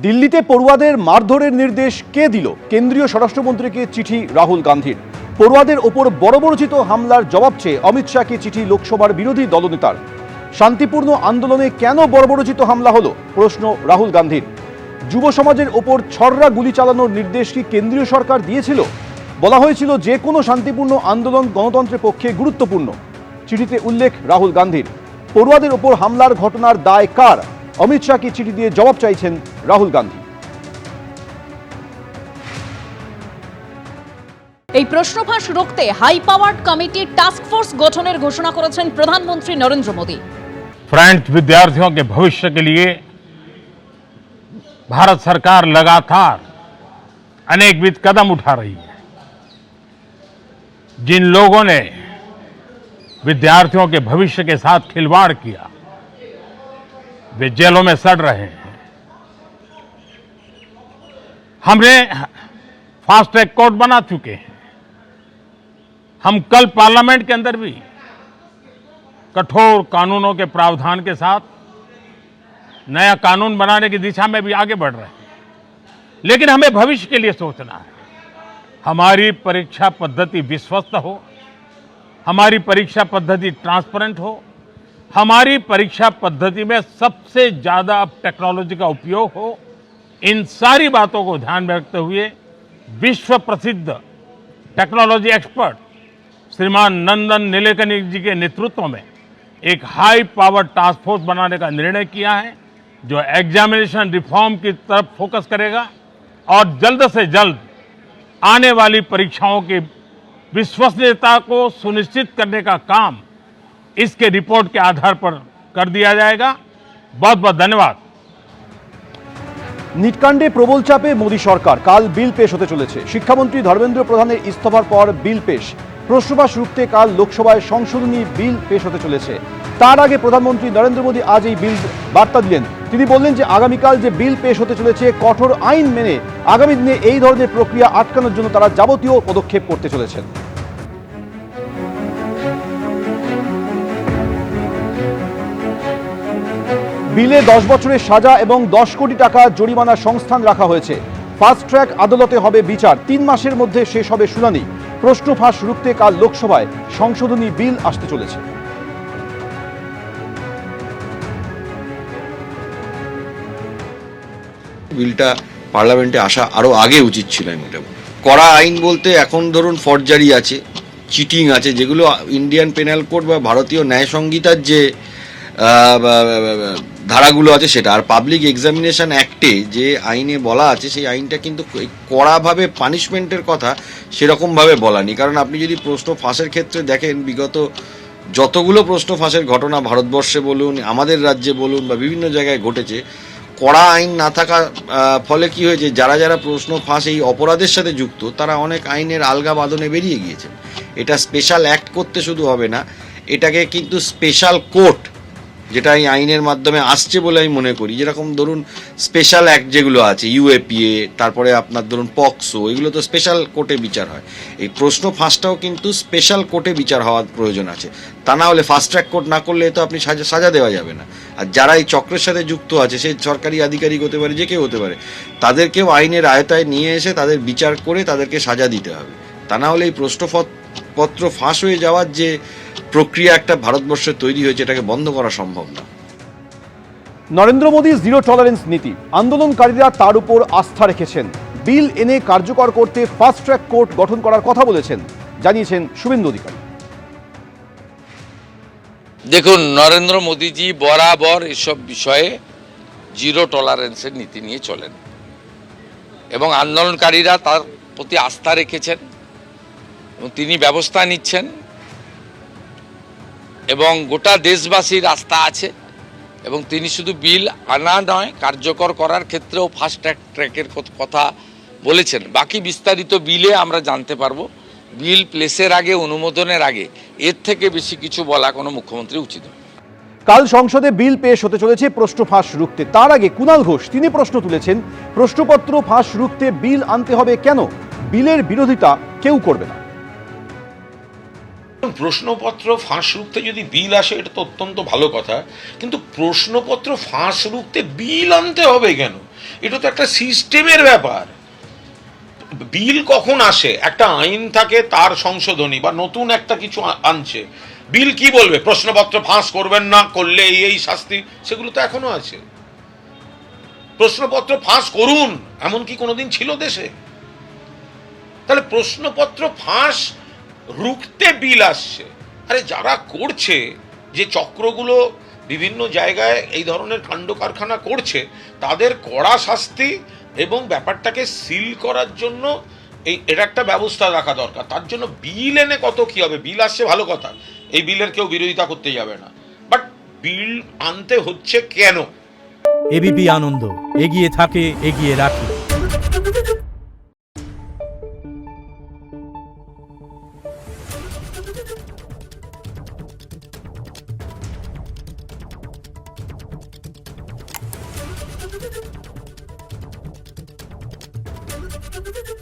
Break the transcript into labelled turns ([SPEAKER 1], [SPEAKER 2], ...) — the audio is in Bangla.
[SPEAKER 1] দিল্লিতে পড়ুয়াদের মারধরের নির্দেশ কে দিল? কেন্দ্রীয় স্বরাষ্ট্রমন্ত্রীকে চিঠি রাহুল গান্ধীর। পড়ুয়াদের ওপর বর্বরোচিত হামলার জবাব চেয়ে অমিত শাহকে চিঠি লোকসভার বিরোধী দলনেতার। শান্তিপূর্ণ আন্দোলনে কেন বর্বরোচিত হামলা হলো প্রশ্ন রাহুল গান্ধীর। যুব সমাজের ওপর ছররা গুলি চালানোর নির্দেশ কি কেন্দ্রীয় সরকার দিয়েছিল? বলা হয়েছিল যে কোনো শান্তিপূর্ণ আন্দোলন গণতন্ত্রের পক্ষে গুরুত্বপূর্ণ। চিঠিতে উল্লেখ রাহুল গান্ধীর। পড়ুয়াদের ওপর হামলার ঘটনার দায় কার? অমিত শাহকে চিঠি দিয়ে জবাব চাইছেন রাহুল গান্ধী।
[SPEAKER 2] এই প্রশ্নফাঁস রুখতে high powered committee task force गठনের ঘোষণा করেছেন প্রধানমন্ত্রী নরেন্দ্র মোदी।
[SPEAKER 3] फ्रेंच विद्यार्थियों के भविष्य के लिए भारत सरकार लगातार अनेकविध कदम उठा रही है। जिन लोगों ने विद्यार्थियों के भविष्य के साथ खिलवाड़ किया वे जेलों में सड़ रहे हैं। हमने फास्ट ट्रैक कोर्ट बना चुके हैं। हम कल पार्लियामेंट के अंदर भी कठोर कानूनों के प्रावधान के साथ नया कानून बनाने की दिशा में भी आगे बढ़ रहे हैं। लेकिन हमें भविष्य के लिए सोचना है। हमारी परीक्षा पद्धति विश्वस्त हो, हमारी परीक्षा पद्धति ट्रांसपेरेंट हो, हमारी परीक्षा पद्धति में सबसे ज्यादा अब टेक्नोलॉजी का उपयोग हो। इन सारी बातों को ध्यान में रखते हुए विश्व प्रसिद्ध टेक्नोलॉजी एक्सपर्ट श्रीमान नंदन नीलेकनी जी के नेतृत्व में एक हाई पावर टास्क फोर्स बनाने का निर्णय किया है, जो एग्जामिनेशन रिफॉर्म की तरफ फोकस करेगा और जल्द से जल्द आने वाली परीक्षाओं की विश्वसनीयता को सुनिश्चित करने का काम इसके रिपोर्ट के आधार पर कर दिया जाएगा। बहुत बहुत धन्यवाद।
[SPEAKER 1] নিটকাণ্ডে প্রবল চাপে মোদী সরকার। কাল বিল পেশ হতে চলেছে। শিক্ষামন্ত্রী ধর্মেন্দ্র প্রধানের ইস্তফার পর বিল পেশ। প্রশ্নফাঁস রুখতে কাল লোকসভায় সংশোধনী বিল পেশ হতে চলেছে। তার আগে প্রধানমন্ত্রী নরেন্দ্র মোদী আজ এই বিল বার্তা দিলেন। তিনি বললেন যে আগামীকাল যে বিল পেশ হতে চলেছে কঠোর আইন মেনে আগামী দিনে এই ধরনের প্রক্রিয়া আটকানোর জন্য তারা যাবতীয় পদক্ষেপ করতে চলেছেন। বিলে 10 বছরের সাজা এবং 10 কোটি টাকা জরিমানার সংস্থান রাখা হয়েছে। ফাস্ট ট্র্যাক আদালতে হবে বিচার। 3 মাসের মধ্যে শেষ হবে শুনানি। প্রশ্ন ফাঁস রুখতে কাল লোকসভায় সংশোধনী বিল আসতে চলেছে।
[SPEAKER 4] বিলটা পার্লামেন্টে আসা আরো আগে উচিত ছিল। মোটামুটি কড়া আইন বলতে এখন ধরুন ফর্জারি আছে, চিটিং আছে, যেগুলো ইন্ডিয়ান পেনাল কোড বা ভারতীয় ন্যায় সংহিতার যে ধারাগুলো আছে সেটা। আর পাবলিক এক্সামিনেশন অ্যাক্টে যে আইনে বলা আছে সেই আইনটা কিন্তু কড়াভাবে পানিশমেন্টের কথা সেরকমভাবে বলা নেই। কারণ আপনি যদি প্রশ্ন ফাঁসের ক্ষেত্রে দেখেন, বিগত যতগুলো প্রশ্ন ফাঁসের ঘটনা ভারতবর্ষে বলুন, আমাদের রাজ্যে বলুন বা বিভিন্ন জায়গায় ঘটেছে, কড়া আইন না থাকার ফলে কি হয়েছে, যারা যারা প্রশ্ন ফাঁস এই অপরাধের সাথে যুক্ত তারা অনেক আইনের আলগা বাঁধনে বেরিয়ে গিয়েছেন। এটা স্পেশাল অ্যাক্ট করতে শুধু হবে না, এটাকে কিন্তু স্পেশাল কোর্ট, যেটা এই আইনের মাধ্যমে আসছে বলে আমি মনে করি, যেরকম ধরুন স্পেশাল অ্যাক্ট যেগুলো আছে ইউএপিএ, তারপরে আপনার ধরুন পক্সো, এগুলো তো স্পেশাল কোর্টে বিচার হয়। এই প্রশ্ন ফাঁসটাও কিন্তু স্পেশাল কোর্টে বিচার হওয়ার প্রয়োজন আছে। তা না হলে ফাস্ট ট্র্যাক কোর্ট না করলে তো আপনি সাজা দেওয়া যাবে না। আর যারা এই চক্রের সাথে যুক্ত আছে, সে সরকারি আধিকারিক হতে পারে, যে কেউ হতে পারে, তাদেরকেও আইনের আয়তায় নিয়ে এসে তাদের বিচার করে তাদেরকে সাজা দিতে হবে। তা না হলে এই প্রশ্নপত্র ফাঁস হয়ে যাওয়ার যে প্রক্রিয়া একটা ভারতবর্ষে তৈরি হয়েছে, এটাকে বন্ধ করা সম্ভব না।
[SPEAKER 1] নরেন্দ্র মোদী জিরো টলারেন্স নীতি। আন্দোলনকারীরা তার উপর আস্থা রেখেছেন। বিল এনে কার্যকর করতে ফাস্ট ট্র্যাক কোর্ট গঠন করার কথা বলেছেন, জানিয়েছেন শুভেন্দু অধিকারী।
[SPEAKER 5] দেখুন, নরেন্দ্র মোদীজি বরাবর এসব বিষয়ে জিরো টলারেন্সের নীতি নিয়ে চলেন এবং আন্দোলনকারীরা তার প্রতি আস্থা রেখেছেন এবং তিনি ব্যবস্থা নিচ্ছেন এবং গোটা দেশবাসীর আস্থা আছে এবং তিনি শুধু বিল আনা নয়, কার্যকর করার ক্ষেত্রেও ফাস্ট ট্র্যাকের কথা বলেছেন। বাকি বিস্তারিত বিলে আমরা জানতে পারবো। বিল প্লেসের আগে, অনুমোদনের আগে এর থেকে বেশি কিছু বলা কোনো মুখ্যমন্ত্রী উচিত নয়।
[SPEAKER 1] কাল সংসদে বিল পেশ হতে চলেছে প্রশ্ন ফাঁস রুখতে। তার আগে কুণাল ঘোষ তিনি প্রশ্ন তুলেছেন, প্রশ্নপত্র ফাঁস রুখতে বিল আনতে হবে কেন? বিলের বিরোধিতা কেউ করবে না।
[SPEAKER 6] প্রশ্নপত্র ফাঁস রুখতে যদি বিল আসে এটা তো অত্যন্ত ভালো কথা, কিন্তু প্রশ্নপত্র ফাঁস রুখতে বিল আনতে হবে কেন? এটা তো একটা সিস্টেমের ব্যাপার। বিল কখন আসে? একটা আইন থাকে, তার সংশোধনী বা নতুন একটা কিছু আনছে, বিল কি বলবে? প্রশ্নপত্র ফাঁস করবেন না, করলে এই শাস্তি, সেগুলো তো এখনো আছে। প্রশ্নপত্র ফাঁস করুন এমন কি কোনোদিন ছিল দেশে? তাহলে প্রশ্নপত্র ফাঁস রুখতে বিল আসছে। আরে যারা করছে, যে চক্রগুলো বিভিন্ন জায়গায় এই ধরনের কাণ্ড কারখানা করছে, তাদের কড়া শাস্তি এবং ব্যাপারটাকে সিল করার জন্য এটা একটা ব্যবস্থা রাখা দরকার। তার জন্য বিল এনে কত কি হবে? বিল আসছে ভালো কথা, এই বিলের কেউ বিরোধিতা করতে যাবে না, বাট বিল আনতে হচ্ছে কেন?
[SPEAKER 7] এবিপি আনন্দ, এগিয়ে থাকে, এগিয়ে রাখে।
[SPEAKER 8] Thank you.